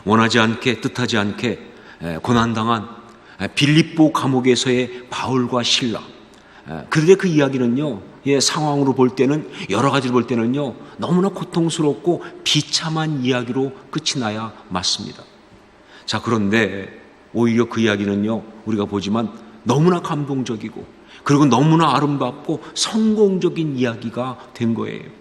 원하지 않게 뜻하지 않게 고난당한 빌립보 감옥에서의 바울과 실라, 그들의 그 이야기는요, 상황으로 볼 때는, 여러 가지로 볼 때는요, 너무나 고통스럽고 비참한 이야기로 끝이 나야 맞습니다. 자, 그런데 오히려 그 이야기는요, 우리가 보지만 너무나 감동적이고, 그리고 너무나 아름답고 성공적인 이야기가 된 거예요.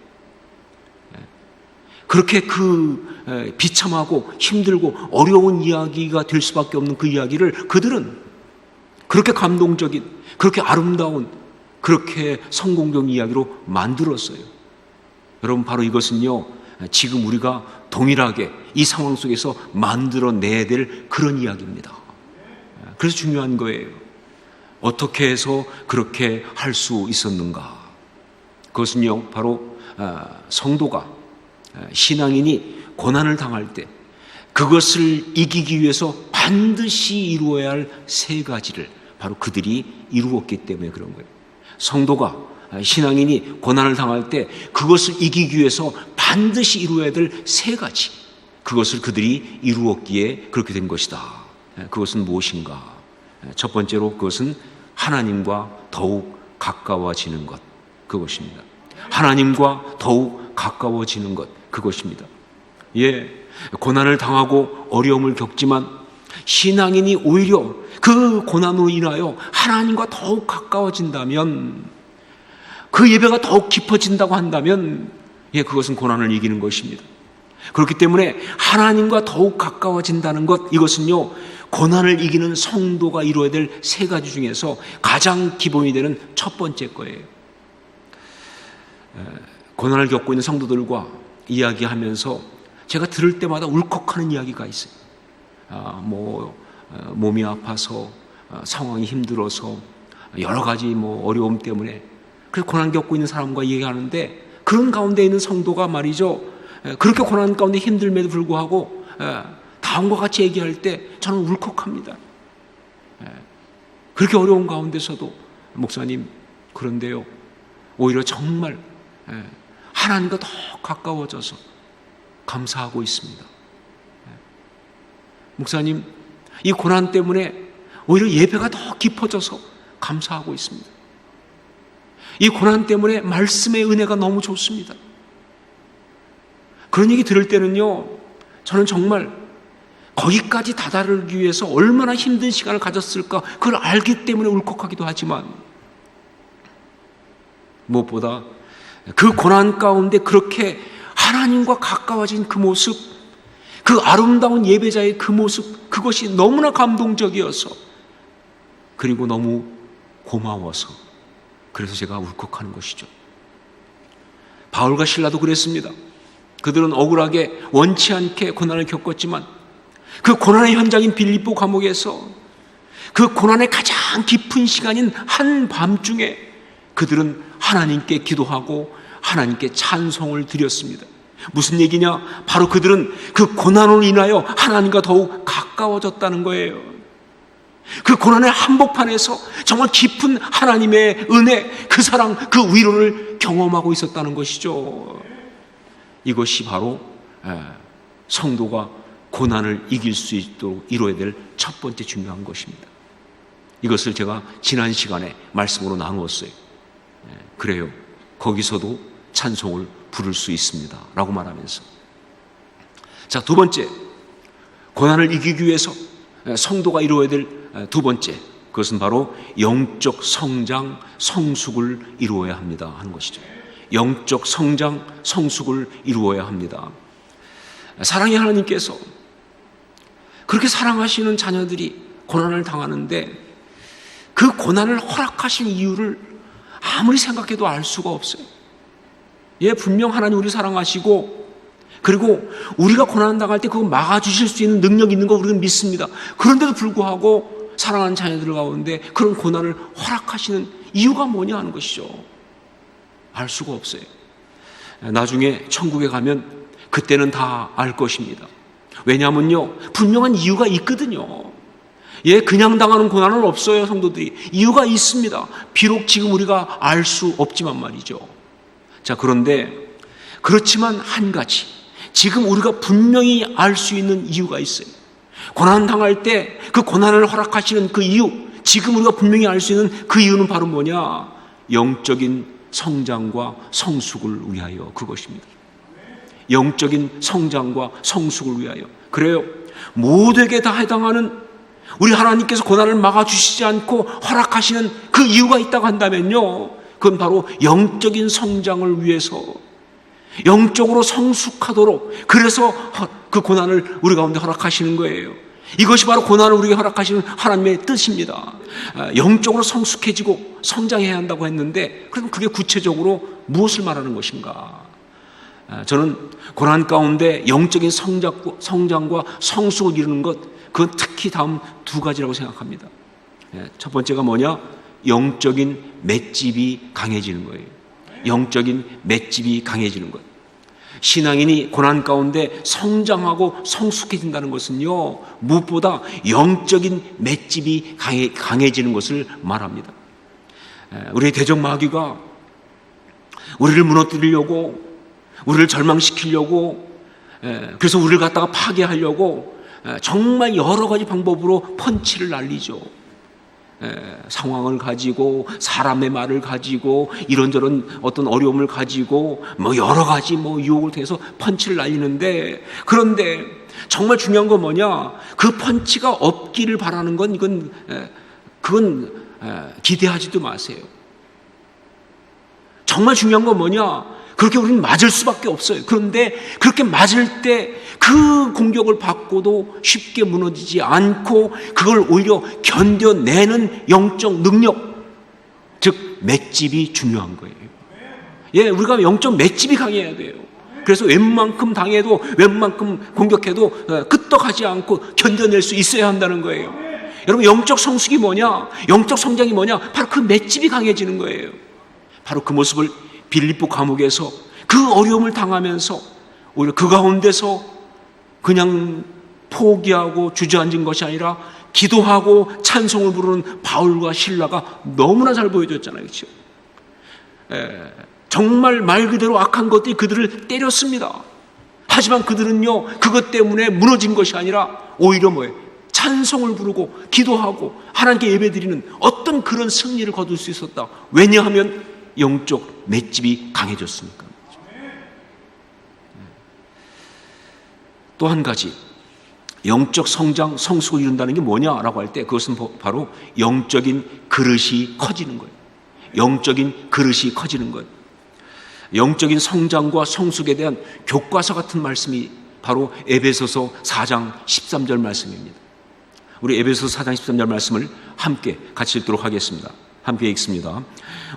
그렇게 그 비참하고 힘들고 어려운 이야기가 될 수밖에 없는 그 이야기를 그들은 그렇게 감동적인, 그렇게 아름다운, 그렇게 성공적인 이야기로 만들었어요. 여러분, 바로 이것은요, 지금 우리가 동일하게 이 상황 속에서 만들어내야 될 그런 이야기입니다. 그래서 중요한 거예요. 어떻게 해서 그렇게 할 수 있었는가? 그것은요, 바로 성도가, 신앙인이 고난을 당할 때 그것을 이기기 위해서 반드시 이루어야 할 세 가지를 바로 그들이 이루었기 때문에 그런 거예요. 성도가, 신앙인이 고난을 당할 때 그것을 이기기 위해서 반드시 이루어야 될 세 가지, 그것을 그들이 이루었기에 그렇게 된 것이다. 그것은 무엇인가? 첫 번째로 그것은 하나님과 더욱 가까워지는 것, 그것입니다. 하나님과 더욱 가까워지는 것, 그것입니다. 고난을 당하고 어려움을 겪지만 신앙인이 오히려 그 고난으로 인하여 하나님과 더욱 가까워진다면, 그 예배가 더욱 깊어진다고 한다면, 그것은 고난을 이기는 것입니다. 그렇기 때문에 하나님과 더욱 가까워진다는 것, 이것은요, 고난을 이기는 성도가 이루어야 될 세 가지 중에서 가장 기본이 되는 첫 번째 거예요. 고난을 겪고 있는 성도들과 이야기하면서 제가 들을 때마다 울컥하는 이야기가 있어요. 몸이 아파서, 상황이 힘들어서, 여러 가지 어려움 때문에 그래서 고난 겪고 있는 사람과 얘기하는데, 그런 가운데 있는 성도가 말이죠, 그렇게 고난 가운데 힘들음에도 불구하고 다음과 같이 얘기할 때 저는 울컥합니다. 그렇게 어려운 가운데서도, 목사님, 그런데요, 오히려 정말 하나님과 더 가까워져서 감사하고 있습니다. 목사님, 이 고난 때문에 오히려 예배가 더 깊어져서 감사하고 있습니다. 이 고난 때문에 말씀의 은혜가 너무 좋습니다. 그런 얘기 들을 때는요, 저는 정말 거기까지 다다르기 위해서 얼마나 힘든 시간을 가졌을까, 그걸 알기 때문에 울컥하기도 하지만, 무엇보다 그 고난 가운데 그렇게 하나님과 가까워진 그 모습, 그 아름다운 예배자의 그 모습, 그것이 너무나 감동적이어서, 그리고 너무 고마워서, 그래서 제가 울컥하는 것이죠. 바울과 실라도 그랬습니다. 그들은 억울하게 원치 않게 고난을 겪었지만 그 고난의 현장인 빌립보 감옥에서 그 고난의 가장 깊은 시간인 한밤중에 그들은 하나님께 기도하고 하나님께 찬송을 드렸습니다. 무슨 얘기냐? 바로 그들은 그 고난으로 인하여 하나님과 더욱 가까워졌다는 거예요. 그 고난의 한복판에서 정말 깊은 하나님의 은혜, 그 사랑, 그 위로를 경험하고 있었다는 것이죠. 이것이 바로 성도가 고난을 이길 수 있도록 이루어야 될 첫 번째 중요한 것입니다. 이것을 제가 지난 시간에 말씀으로 나누었어요. 그래요, 거기서도 찬송을 부를 수 있습니다 라고 말하면서, 자, 두 번째, 고난을 이기기 위해서 성도가 이루어야 될 두 번째, 그것은 바로 영적 성장, 성숙을 이루어야 합니다 하는 것이죠. 영적 성장, 성숙을 이루어야 합니다. 사랑의 하나님께서 그렇게 사랑하시는 자녀들이 고난을 당하는데 그 고난을 허락하신 이유를 아무리 생각해도 알 수가 없어요. 분명 하나님 우리 사랑하시고, 그리고 우리가 고난 당할 때 그거 막아주실 수 있는 능력이 있는 거 우리는 믿습니다. 그런데도 불구하고 사랑하는 자녀들 가운데 그런 고난을 허락하시는 이유가 뭐냐 하는 것이죠. 알 수가 없어요. 나중에 천국에 가면 그때는 다 알 것입니다. 왜냐하면요, 분명한 이유가 있거든요. 그냥 당하는 고난은 없어요. 성도들이 이유가 있습니다. 비록 지금 우리가 알 수 없지만 말이죠. 자, 그런데 그렇지만 한 가지, 지금 우리가 분명히 알 수 있는 이유가 있어요. 고난 당할 때 그 고난을 허락하시는 그 이유, 지금 우리가 분명히 알 수 있는 그 이유는 바로 뭐냐? 영적인 성장과 성숙을 위하여, 그것입니다. 영적인 성장과 성숙을 위하여. 그래요. 모두에게 다 해당하는, 우리 하나님께서 고난을 막아주시지 않고 허락하시는 그 이유가 있다고 한다면요, 그건 바로 영적인 성장을 위해서, 영적으로 성숙하도록, 그래서 그 고난을 우리 가운데 허락하시는 거예요. 이것이 바로 고난을 우리에게 허락하시는 하나님의 뜻입니다. 영적으로 성숙해지고 성장해야 한다고 했는데, 그럼 그게 구체적으로 무엇을 말하는 것인가? 저는 고난 가운데 영적인 성장과 성숙을 이루는 것, 그건 특히 다음 두 가지라고 생각합니다. 첫 번째가 뭐냐? 영적인 맷집이 강해지는 거예요. 영적인 맷집이 강해지는 것. 신앙인이 고난 가운데 성장하고 성숙해진다는 것은요, 무엇보다 영적인 맷집이 강해지는 것을 말합니다. 우리 대적마귀가 우리를 무너뜨리려고, 우리를 절망시키려고, 그래서 우리를 갖다가 파괴하려고 정말 여러 가지 방법으로 펀치를 날리죠. 상황을 가지고, 사람의 말을 가지고, 이런저런 어떤 어려움을 가지고, 여러 가지 유혹을 통해서 펀치를 날리는데, 그런데 정말 중요한 건 뭐냐? 그 펀치가 없기를 바라는 건, 그건 기대하지도 마세요. 정말 중요한 건 뭐냐? 그렇게 우리는 맞을 수밖에 없어요. 그런데 그렇게 맞을 때 그 공격을 받고도 쉽게 무너지지 않고, 그걸 오히려 견뎌내는 영적 능력, 즉 맷집이 중요한 거예요. 우리가 영적 맷집이 강해야 돼요. 그래서 웬만큼 당해도, 웬만큼 공격해도 끄떡하지 않고 견뎌낼 수 있어야 한다는 거예요. 여러분, 영적 성숙이 뭐냐? 영적 성장이 뭐냐? 바로 그 맷집이 강해지는 거예요. 바로 그 모습을 빌립보 감옥에서 그 어려움을 당하면서 오히려 그 가운데서 그냥 포기하고 주저앉은 것이 아니라 기도하고 찬송을 부르는 바울과 실라가 너무나 잘 보여줬잖아요. 그렇죠? 정말 말 그대로 악한 것들이 그들을 때렸습니다. 하지만 그들은요, 그것 때문에 무너진 것이 아니라 오히려 찬송을 부르고 기도하고 하나님께 예배드리는 어떤 그런 승리를 거둘 수 있었다. 왜냐하면 영적 맷집이 강해졌으니까. 또 한 가지, 영적 성장, 성숙을 이룬다는 게 뭐냐라고 할 때, 그것은 바로 영적인 그릇이 커지는 거예요. 영적인 그릇이 커지는 것. 영적인 성장과 성숙에 대한 교과서 같은 말씀이 바로 에베소서 4장 13절 말씀입니다. 우리 에베소서 4장 13절 말씀을 함께 같이 읽도록 하겠습니다. 함께 읽습니다.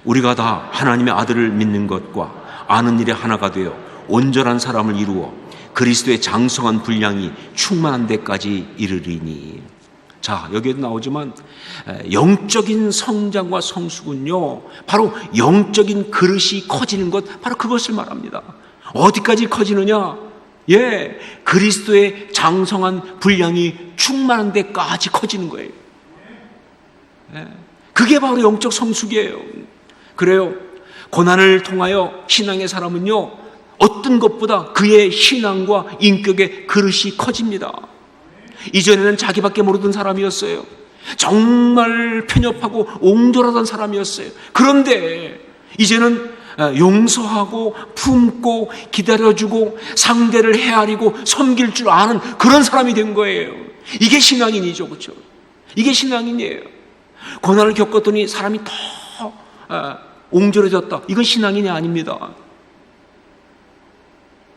우리가 다 하나님의 아들을 믿는 것과 아는 일에 하나가 되어 온전한 사람을 이루어 그리스도의 장성한 분량이 충만한 데까지 이르리니. 자, 여기에도 나오지만 영적인 성장과 성숙은요, 바로 영적인 그릇이 커지는 것, 바로 그것을 말합니다. 어디까지 커지느냐? 그리스도의 장성한 분량이 충만한 데까지 커지는 거예요. 그게 바로 영적 성숙이에요. 그래요. 고난을 통하여 신앙의 사람은요, 어떤 것보다 그의 신앙과 인격의 그릇이 커집니다. 이전에는 자기밖에 모르던 사람이었어요. 정말 편협하고 옹졸하던 사람이었어요. 그런데 이제는 용서하고 품고 기다려주고 상대를 헤아리고 섬길 줄 아는 그런 사람이 된 거예요. 이게 신앙인이죠. 그렇죠? 이게 신앙인이에요. 고난을 겪었더니 사람이 더 옹졸해졌다. 이건 신앙인이 아닙니다.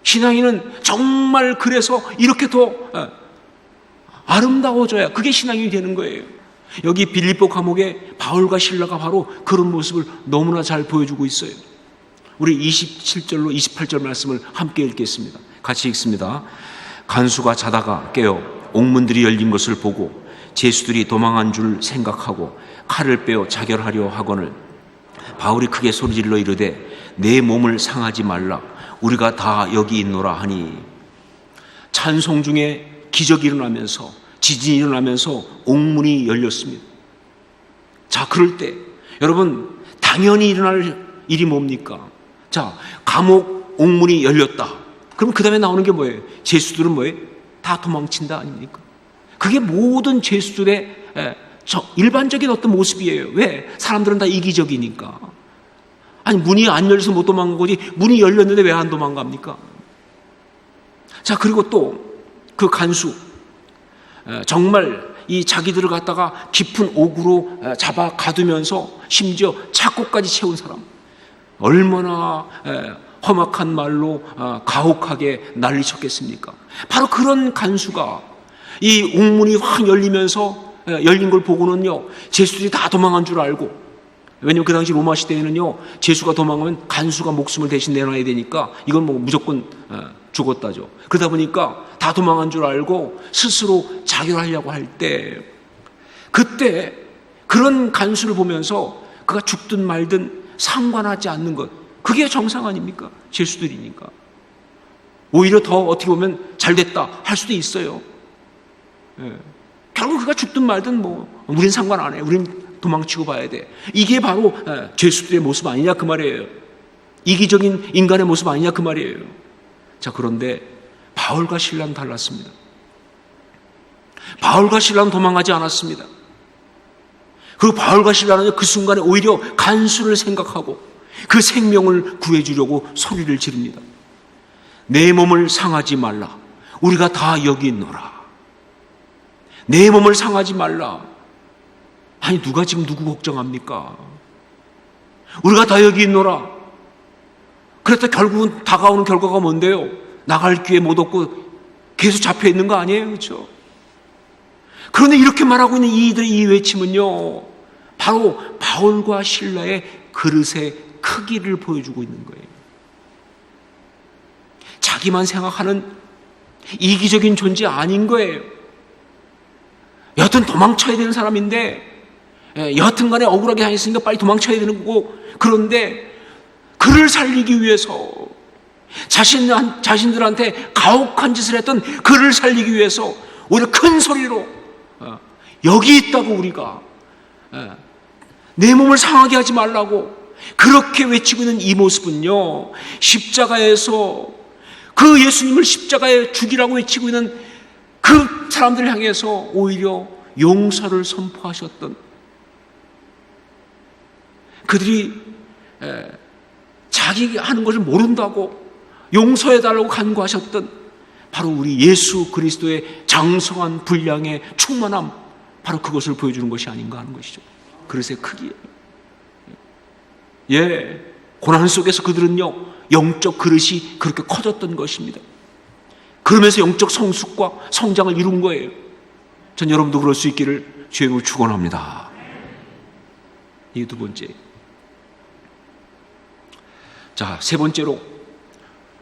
신앙인은 정말 그래서 이렇게 더 아름다워져야 그게 신앙인이 되는 거예요. 여기 빌립보 감옥에 바울과 실라가 바로 그런 모습을 너무나 잘 보여주고 있어요. 우리 27절로 28절 말씀을 함께 읽겠습니다. 같이 읽습니다. 간수가 자다가 깨어 옥문들이 열린 것을 보고 죄수들이 도망한 줄 생각하고 칼을 빼어 자결하려 하거늘 바울이 크게 소리질러 이르되 내 몸을 상하지 말라. 우리가 다 여기 있노라 하니. 찬송 중에 기적이 일어나면서, 지진이 일어나면서 옥문이 열렸습니다. 자, 그럴 때 여러분, 당연히 일어날 일이 뭡니까? 자, 감옥 옥문이 열렸다. 그럼 그 다음에 나오는 게 뭐예요? 죄수들은 뭐예요? 다 도망친다 아닙니까? 그게 모든 죄수들의 일반적인 어떤 모습이에요. 왜? 사람들은 다 이기적이니까. 아니, 문이 안 열려서 못 도망간 거지, 문이 열렸는데 왜 안 도망갑니까? 자, 그리고 또 그 간수, 정말 이 자기들을 갖다가 깊은 옥으로 잡아 가두면서 심지어 착고까지 채운 사람, 얼마나 험악한 말로 가혹하게 난리쳤겠습니까? 바로 그런 간수가 이 옥문이 확 열린 걸 보고는요, 죄수들이 다 도망한 줄 알고, 왜냐면 그 당시 로마 시대에는요, 죄수가 도망가면 간수가 목숨을 대신 내놔야 되니까 이건 뭐 무조건 죽었다죠. 그러다 보니까 다 도망한 줄 알고 스스로 자결하려고 할 때, 그때 그런 간수를 보면서 그가 죽든 말든 상관하지 않는 것, 그게 정상 아닙니까? 죄수들이니까. 오히려 더 어떻게 보면 잘 됐다 할 수도 있어요. 결국 그가 죽든 말든 뭐 우린 상관 안 해, 우린 도망치고 봐야 돼. 이게 바로 죄수들의 모습 아니냐 그 말이에요. 이기적인 인간의 모습 아니냐 그 말이에요. 자, 그런데 바울과 실라는 달랐습니다. 바울과 실라는 도망하지 않았습니다. 그리고 바울과 실라는 그 순간에 오히려 간수를 생각하고 그 생명을 구해주려고 소리를 지릅니다. 내 몸을 상하지 말라, 우리가 다 여기 있노라. 내 몸을 상하지 말라. 아니, 누가 지금 누구 걱정합니까? 우리가 다 여기 있노라. 그랬다 결국은 다가오는 결과가 뭔데요? 나갈 기회 못 얻고 계속 잡혀 있는 거 아니에요? 그렇죠? 그런데 이렇게 말하고 있는 이들의 이 외침은요, 바로 바울과 실라의 그릇의 크기를 보여주고 있는 거예요. 자기만 생각하는 이기적인 존재 아닌 거예요. 여하튼 도망쳐야 되는 사람인데, 여하튼 간에 억울하게 당했으니까 빨리 도망쳐야 되는 거고, 그런데 그를 살리기 위해서, 자신들한테 가혹한 짓을 했던 그를 살리기 위해서 오히려 큰 소리로 여기 있다고, 우리가 내 몸을 상하게 하지 말라고 그렇게 외치고 있는 이 모습은요, 십자가에서 그 예수님을 십자가에 죽이라고 외치고 있는 그 사람들을 향해서 오히려 용서를 선포하셨던, 그들이 자기 하는 것을 모른다고 용서해달라고 간구하셨던 바로 우리 예수 그리스도의 장성한 분량의 충만함, 바로 그것을 보여주는 것이 아닌가 하는 것이죠. 그릇의 크기예요. 고난 속에서 그들은요, 영적 그릇이 그렇게 커졌던 것입니다. 그러면서 영적 성숙과 성장을 이룬 거예요. 전 여러분도 그럴 수 있기를 주님으로 축원합니다. 이 두 번째. 자, 세 번째로,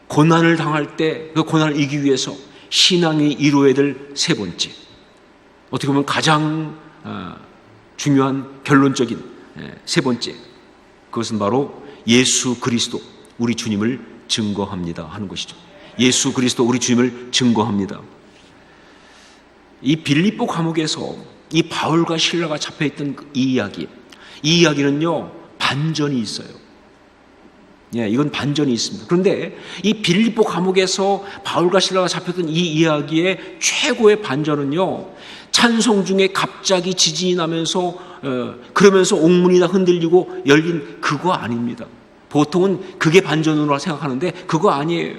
고난을 당할 때 그 고난을 이기기 위해서 신앙이 이루어야 될 세 번째, 어떻게 보면 가장 중요한 결론적인 세 번째, 그것은 바로 예수 그리스도 우리 주님을 증거합니다 하는 것이죠. 예수 그리스도 우리 주님을 증거합니다. 이 빌립보 감옥에서 이 바울과 실라가 잡혀있던 이 이야기는요, 반전이 있어요. 이건 반전이 있습니다. 그런데 이 빌립보 감옥에서 바울과 실라가 잡혔던 이 이야기의 최고의 반전은요, 찬송 중에 갑자기 지진이 나면서 그러면서 옥문이 다 흔들리고 열린 그거 아닙니다. 보통은 그게 반전으로 생각하는데 그거 아니에요.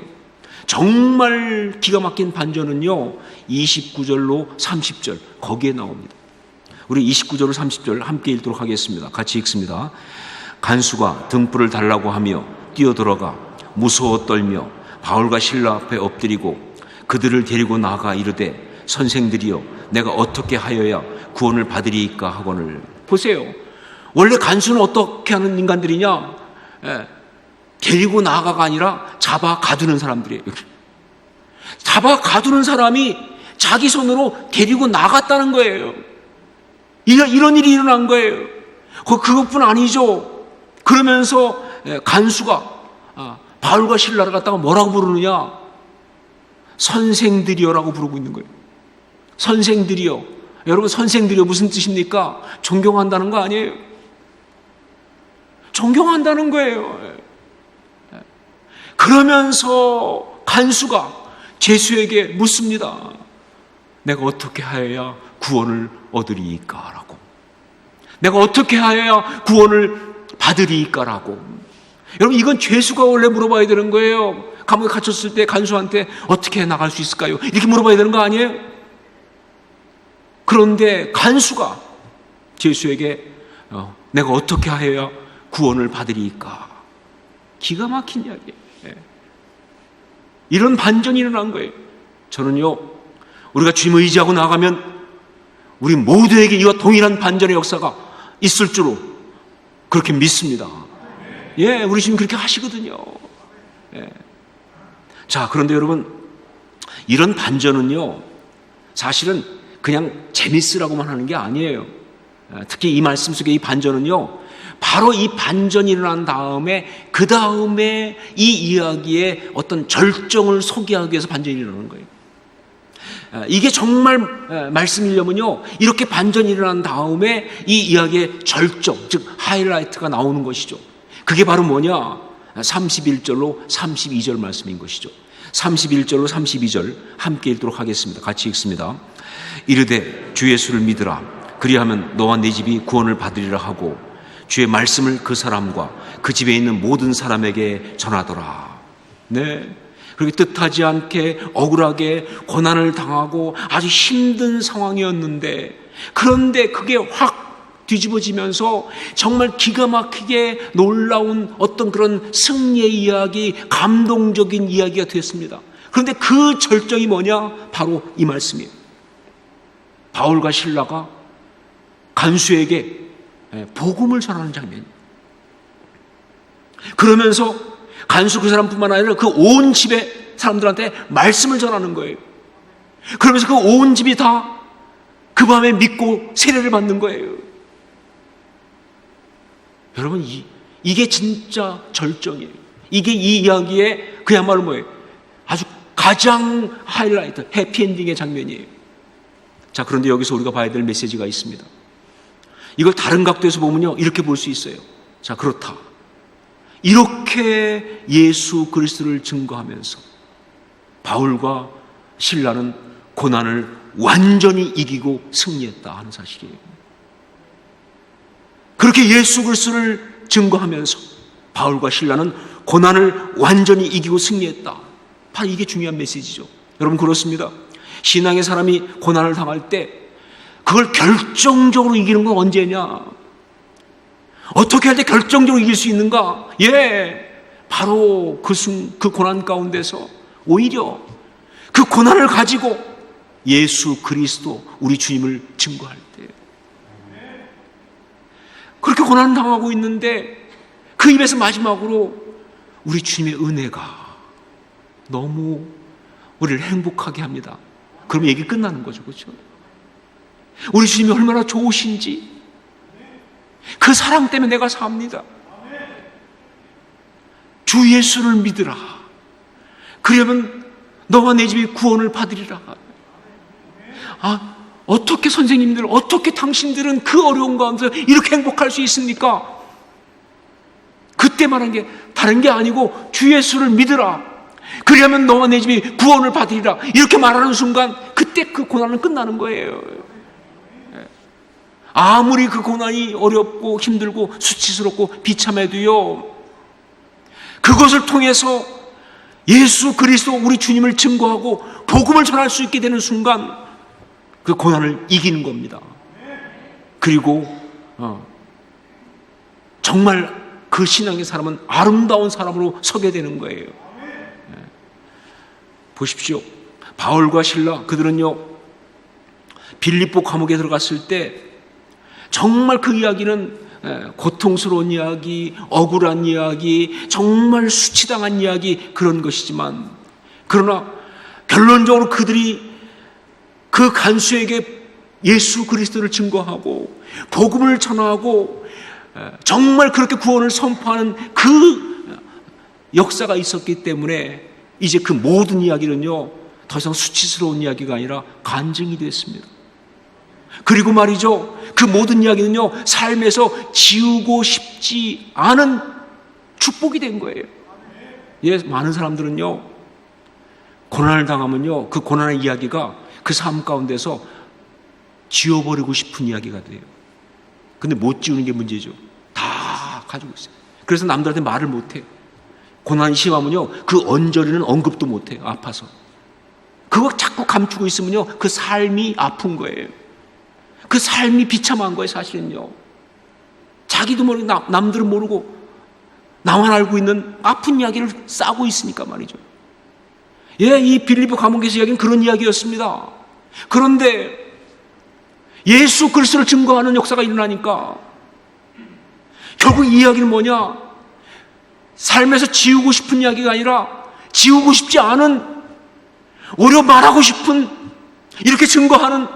정말 기가 막힌 반전은요, 29절로 30절 거기에 나옵니다. 우리 29절로 30절 함께 읽도록 하겠습니다. 같이 읽습니다. 간수가 등불을 달라고 하며 뛰어들어가 무서워 떨며 바울과 실라 앞에 엎드리고 그들을 데리고 나가 이르되, 선생들이여, 내가 어떻게 하여야 구원을 받으리이까 하거늘. 보세요. 원래 간수는 어떻게 하는 인간들이냐? 데리고 나가가 아니라 잡아 가두는 사람들이에요. 잡아 가두는 사람이 자기 손으로 데리고 나갔다는 거예요. 이런 일이 일어난 거예요. 그것뿐 아니죠. 그러면서 간수가 바울과 실라를 갖다가 뭐라고 부르느냐? 선생들이여라고 부르고 있는 거예요. 선생들이여. 여러분, 선생들이여 무슨 뜻입니까? 존경한다는 거 아니에요? 존경한다는 거예요. 그러면서 간수가 제수에게 묻습니다. 내가 어떻게 하여야 구원을 얻으리이까? 라고. 내가 어떻게 하여야 구원을 받으리이까? 라고. 여러분, 이건 죄수가 원래 물어봐야 되는 거예요. 감옥에 갇혔을 때 간수한테 어떻게 나갈 수 있을까요? 이렇게 물어봐야 되는 거 아니에요? 그런데 간수가 제수에게 내가 어떻게 하여야 구원을 받으리이까? 기가 막힌 이야기예요. 이런 반전이 일어난 거예요. 저는요, 우리가 주님을 의지하고 나가면 우리 모두에게 이와 동일한 반전의 역사가 있을 줄로 그렇게 믿습니다. 예, 우리 주님 그렇게 하시거든요. 예. 자, 그런데 여러분, 이런 반전은요, 사실은 그냥 재밌으라고만 하는 게 아니에요. 특히 이 말씀 속의 이 반전은요, 바로 이 반전이 일어난 다음에 그 다음에 이 이야기의 어떤 절정을 소개하기 위해서 반전이 일어나는 거예요. 이게 정말 말씀이려면요, 이렇게 반전이 일어난 다음에 이 이야기의 절정, 즉 하이라이트가 나오는 것이죠. 그게 바로 뭐냐? 31절로 32절 말씀인 것이죠. 31절로 32절 함께 읽도록 하겠습니다. 같이 읽습니다. 이르되 주 예수를 믿으라. 그리하면 너와 네 집이 구원을 받으리라 하고 주의 말씀을 그 사람과 그 집에 있는 모든 사람에게 전하더라. 네. 그렇게 뜻하지 않게 억울하게 고난을 당하고 아주 힘든 상황이었는데, 그런데 그게 확 뒤집어지면서 정말 기가 막히게 놀라운 어떤 그런 승리의 이야기, 감동적인 이야기가 됐습니다. 그런데 그 절정이 뭐냐? 바로 이 말씀이에요. 바울과 실라가 간수에게 복음을 전하는 장면이에요. 그러면서 간수 그 사람뿐만 아니라 그 온 집의 사람들한테 말씀을 전하는 거예요. 그러면서 그 온 집이 다 그 밤에 믿고 세례를 받는 거예요. 여러분, 이게 진짜 절정이에요. 이게 이 이야기의 그야말로 뭐예요? 아주 가장 하이라이트, 해피엔딩의 장면이에요. 자, 그런데 여기서 우리가 봐야 될 메시지가 있습니다. 이걸 다른 각도에서 보면요, 이렇게 볼 수 있어요. 자, 그렇다. 이렇게 예수 그리스도를 증거하면서 바울과 실라는 고난을 완전히 이기고 승리했다 하는 사실이에요. 그렇게 예수 그리스도를 증거하면서 바울과 실라는 고난을 완전히 이기고 승리했다. 바로 이게 중요한 메시지죠. 여러분, 그렇습니다. 신앙의 사람이 고난을 당할 때 그걸 결정적으로 이기는 건 언제냐? 어떻게 할 때 결정적으로 이길 수 있는가? 예, 바로 그 고난 가운데서 오히려 그 고난을 가지고 예수 그리스도 우리 주님을 증거할 때, 그렇게 고난을 당하고 있는데 그 입에서 마지막으로 우리 주님의 은혜가 너무 우리를 행복하게 합니다. 그럼 얘기 끝나는 거죠, 그렇죠? 우리 주님이 얼마나 좋으신지, 그 사랑 때문에 내가 삽니다. 주 예수를 믿으라. 그러면 너와 내 집이 구원을 받으리라. 아, 어떻게 선생님들, 어떻게 당신들은 그 어려운 가운데서 이렇게 행복할 수 있습니까? 그때 말한 게 다른 게 아니고 주 예수를 믿으라. 그러면 너와 내 집이 구원을 받으리라. 이렇게 말하는 순간 그때 그 고난은 끝나는 거예요. 아무리 그 고난이 어렵고 힘들고 수치스럽고 비참해도요, 그것을 통해서 예수 그리스도 우리 주님을 증거하고 복음을 전할 수 있게 되는 순간 그 고난을 이기는 겁니다. 그리고 정말 그 신앙의 사람은 아름다운 사람으로 서게 되는 거예요. 보십시오. 바울과 실라, 그들은요, 빌립보 감옥에 들어갔을 때 정말 그 이야기는 고통스러운 이야기, 억울한 이야기, 정말 수치당한 이야기, 그런 것이지만, 그러나 결론적으로 그들이 그 간수에게 예수 그리스도를 증거하고 복음을 전하고 정말 그렇게 구원을 선포하는 그 역사가 있었기 때문에 이제 그 모든 이야기는요, 더 이상 수치스러운 이야기가 아니라 간증이 됐습니다. 그리고 말이죠, 그 모든 이야기는요, 삶에서 지우고 싶지 않은 축복이 된 거예요. 예, 많은 사람들은요, 고난을 당하면요, 그 고난의 이야기가 그 삶 가운데서 지워버리고 싶은 이야기가 돼요. 근데 못 지우는 게 문제죠. 다 가지고 있어요. 그래서 남들한테 말을 못해요. 고난이 심하면요, 그 언저리는 언급도 못해요. 아파서. 그거 자꾸 감추고 있으면요, 그 삶이 아픈 거예요. 그 삶이 비참한 거예요, 사실은요. 자기도 모르고 남들은 모르고 나만 알고 있는 아픈 이야기를 싸고 있으니까 말이죠. 예, 이 빌립보 감옥에서 이야기는 그런 이야기였습니다. 그런데 예수 그리스도를 증거하는 역사가 일어나니까 결국 이 이야기는 뭐냐? 삶에서 지우고 싶은 이야기가 아니라 지우고 싶지 않은, 오히려 말하고 싶은, 이렇게 증거하는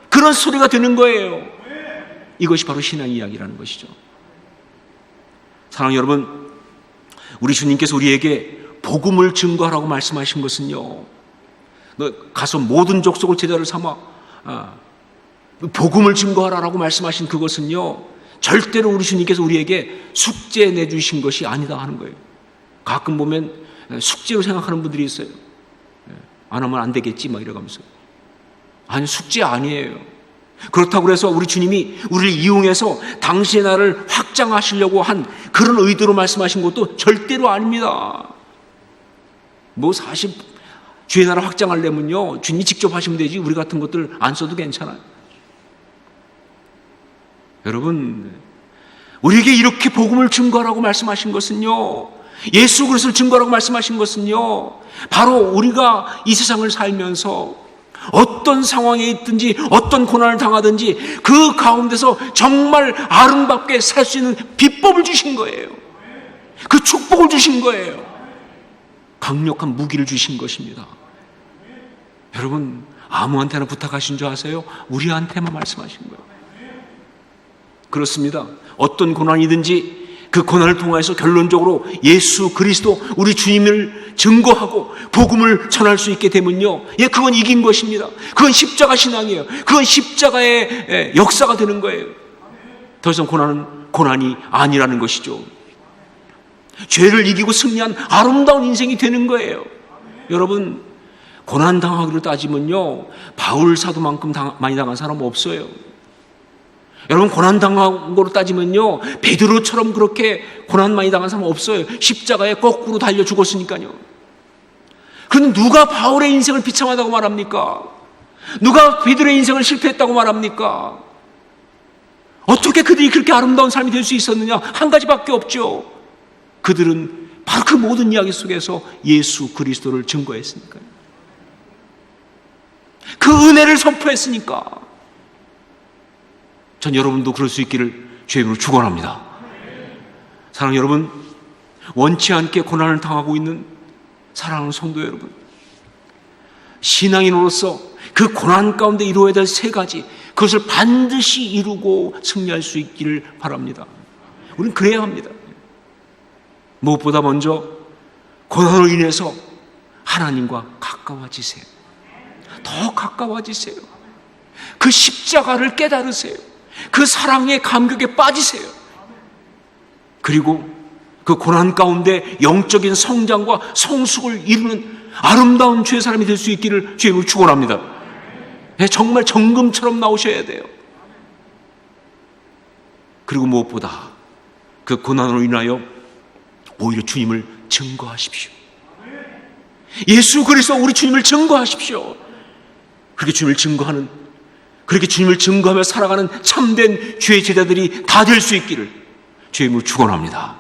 그런 소리가 되는 거예요. 이것이 바로 신앙 이야기라는 것이죠. 사랑하는 여러분, 우리 주님께서 우리에게 복음을 증거하라고 말씀하신 것은요, 너 가서 모든 족속을 제자를 삼아 복음을 증거하라고 말씀하신 그것은요, 절대로 우리 주님께서 우리에게 숙제 내주신 것이 아니다 하는 거예요. 가끔 보면 숙제로 생각하는 분들이 있어요. 안 하면 안 되겠지 막 이래가면서. 아니, 숙제 아니에요. 그렇다고 해서 우리 주님이 우리를 이용해서 당신의 나라를 확장하시려고 한 그런 의도로 말씀하신 것도 절대로 아닙니다. 뭐 사실 주의 나라 확장하려면요, 주님이 직접 하시면 되지 우리 같은 것들 안 써도 괜찮아요. 여러분, 우리에게 이렇게 복음을 증거하라고 말씀하신 것은요, 예수 그리스도를 증거하라고 말씀하신 것은요, 바로 우리가 이 세상을 살면서 어떤 상황에 있든지 어떤 고난을 당하든지 그 가운데서 정말 아름답게 살 수 있는 비법을 주신 거예요. 그 축복을 주신 거예요. 강력한 무기를 주신 것입니다. 여러분, 아무한테나 부탁하신 줄 아세요? 우리한테만 말씀하신 거예요. 그렇습니다. 어떤 고난이든지 그 고난을 통해서 결론적으로 예수 그리스도 우리 주님을 증거하고 복음을 전할 수 있게 되면요, 예, 그건 이긴 것입니다. 그건 십자가 신앙이에요. 그건 십자가의 역사가 되는 거예요. 더 이상 고난은 고난이 아니라는 것이죠. 죄를 이기고 승리한 아름다운 인생이 되는 거예요. 여러분, 고난 당하기로 따지면요, 바울 사도만큼 많이 당한 사람 없어요. 여러분, 고난 당한 거로 따지면요, 베드로처럼 그렇게 고난 많이 당한 사람 없어요. 십자가에 거꾸로 달려 죽었으니까요. 그런데 누가 바울의 인생을 비참하다고 말합니까? 누가 베드로의 인생을 실패했다고 말합니까? 어떻게 그들이 그렇게 아름다운 삶이 될 수 있었느냐? 한 가지밖에 없죠. 그들은 바로 그 모든 이야기 속에서 예수 그리스도를 증거했으니까요. 그 은혜를 선포했으니까. 전 여러분도 그럴 수 있기를 주의 이름으로 축원합니다. 사랑하는 여러분, 원치 않게 고난을 당하고 있는 사랑하는 성도 여러분, 신앙인으로서 그 고난 가운데 이루어야 될 세 가지, 그것을 반드시 이루고 승리할 수 있기를 바랍니다. 우리는 그래야 합니다. 무엇보다 먼저 고난으로 인해서 하나님과 가까워지세요. 더 가까워지세요. 그 십자가를 깨달으세요. 그 사랑의 감격에 빠지세요. 그리고 그 고난 가운데 영적인 성장과 성숙을 이루는 아름다운 주의 사람이 될 수 있기를 주님을 축원합니다. 정말 정금처럼 나오셔야 돼요. 그리고 무엇보다 그 고난으로 인하여 오히려 주님을 증거하십시오. 예수 그리스도 우리 주님을 증거하십시오. 그렇게 주님을 증거하는, 그렇게 주님을 증거하며 살아가는 참된 주의 제자들이 다 될 수 있기를 주의 이름으로 축원합니다.